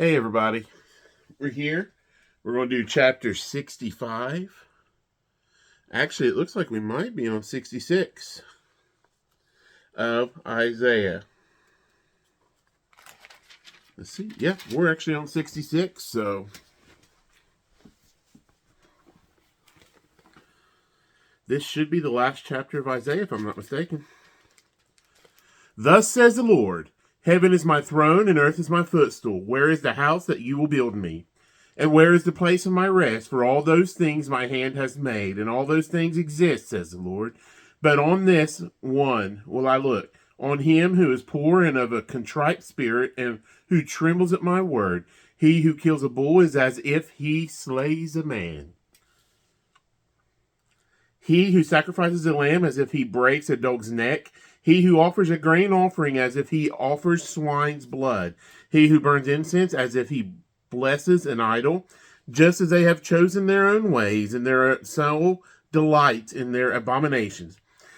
Hey everybody, we're here. We're going to do chapter 65. Actually, it looks like we might be on 66 of Isaiah. Let's see. Yeah, we're actually on 66, so this should be the last chapter of Isaiah, if I'm not mistaken. Thus says the Lord, heaven is my throne and earth is my footstool. Where is the house that you will build me? And where is the place of my rest? For all those things my hand has made, and all those things exist, says the Lord. But on this one will I look, on him who is poor and of a contrite spirit, and who trembles at my word. He who kills a bull is as if he slays a man. He who sacrifices a lamb as if he breaks a dog's neck. He who offers a grain offering as if he offers swine's blood. He who burns incense as if he blesses an idol, just as they have chosen their own ways, and their soul delights in their abominations.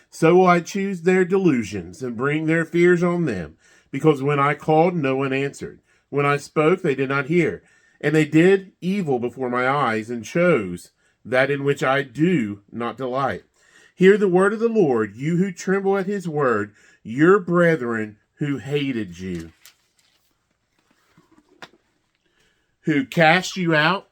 So will I choose their delusions, and bring their fears on them, because when I called, no one answered. When I spoke, they did not hear. And they did evil before my eyes, and chose that in which I do not delight. Hear the word of the Lord, you who tremble at his word, your brethren who hated you, who cast you out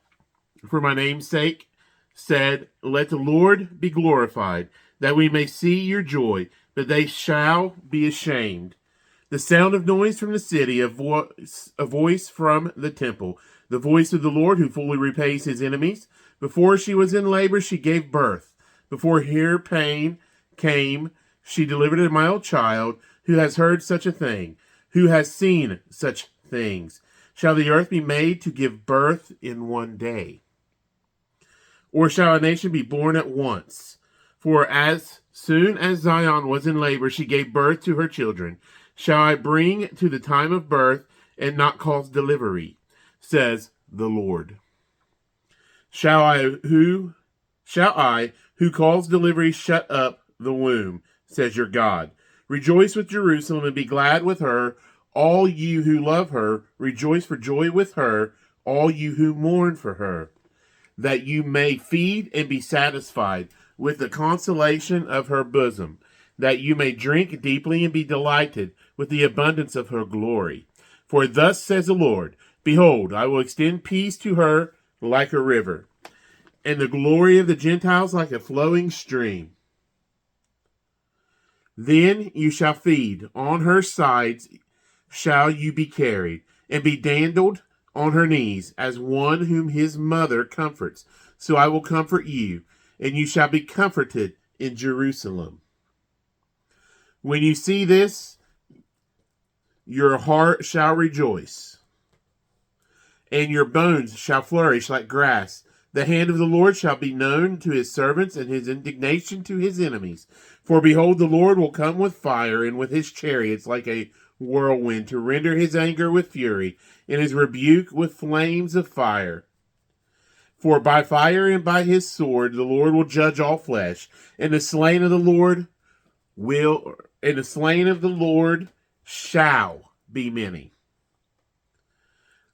for my name's sake, said, let the Lord be glorified, that we may see your joy, but they shall be ashamed. The sound of noise from the city, a voice from the temple, the voice of the Lord who fully repays his enemies. Before she was in labor, she gave birth. Before her pain came, she delivered a mild child. Who has heard such a thing? Who has seen such things? Shall the earth be made to give birth in one day? Or shall a nation be born at once? For as soon as Zion was in labor, she gave birth to her children. Shall I bring to the time of birth and not cause delivery, says the Lord. Shall I, who cause delivery, shut up the womb, says your God. Rejoice with Jerusalem and be glad with her, all you who love her. Rejoice for joy with her, all you who mourn for her, that you may feed and be satisfied with the consolation of her bosom, that you may drink deeply and be delighted with the abundance of her glory. For thus says the Lord, behold, I will extend peace to her like a river, and the glory of the Gentiles like a flowing stream. Then you shall feed, on her sides shall you be carried, and be dandled on her knees, as one whom his mother comforts. So I will comfort you, and you shall be comforted in Jerusalem. When you see this, your heart shall rejoice, and your bones shall flourish like grass. The hand of the Lord shall be known to his servants, and his indignation to his enemies. For behold, the Lord will come with fire, and with his chariots like a whirlwind, to render his anger with fury, and his rebuke with flames of fire. For by fire and by his sword the Lord will judge all flesh, and the slain of the Lord shall be many.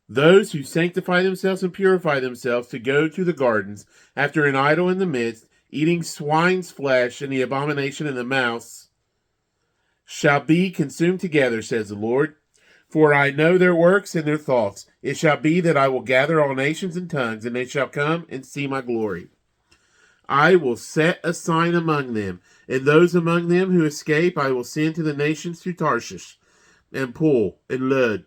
Those who sanctify themselves and purify themselves to go to the gardens after an idol in the midst, eating swine's flesh and the abomination and the mouse, shall be consumed together, says the Lord. For I know their works and their thoughts. It shall be that I will gather all nations and tongues, and they shall come and see my glory. I will set a sign among them, and those among them who escape I will send to the nations, to Tarshish, and Pul, and Lud,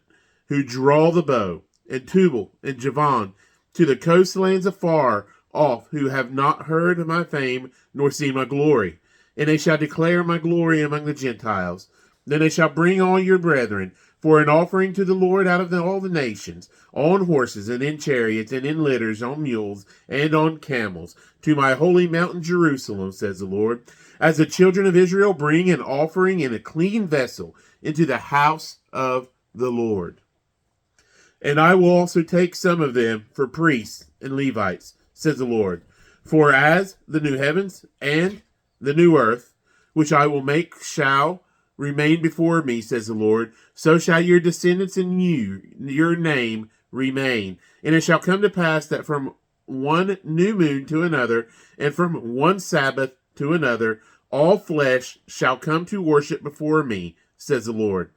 who draw the bow, and Tubal, and Javan, to the coastlands afar off, who have not heard my fame, nor seen my glory. And they shall declare my glory among the Gentiles. Then they shall bring all your brethren for an offering to the Lord out of all the nations, on horses, and in chariots, and in litters, on mules, and on camels, to my holy mountain Jerusalem, says the Lord, as the children of Israel bring an offering in a clean vessel into the house of the Lord. And I will also take some of them for priests and Levites, says the Lord. For as the new heavens and the new earth, which I will make, shall remain before me, says the Lord, so shall your descendants and your name remain. And it shall come to pass that from one new moon to another, and from one Sabbath to another, all flesh shall come to worship before me, says the Lord.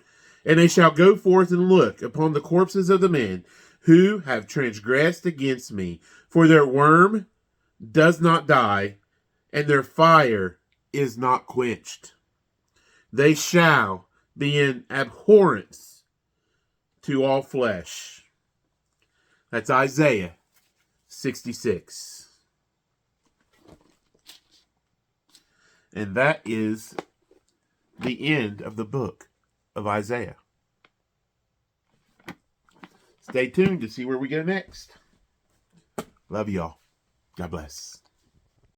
And they shall go forth and look upon the corpses of the men who have transgressed against me, for their worm does not die, and their fire is not quenched. They shall be in abhorrence to all flesh. That's Isaiah 66. And that is the end of the book of Isaiah. Stay tuned to see where we go next. Love y'all. God bless.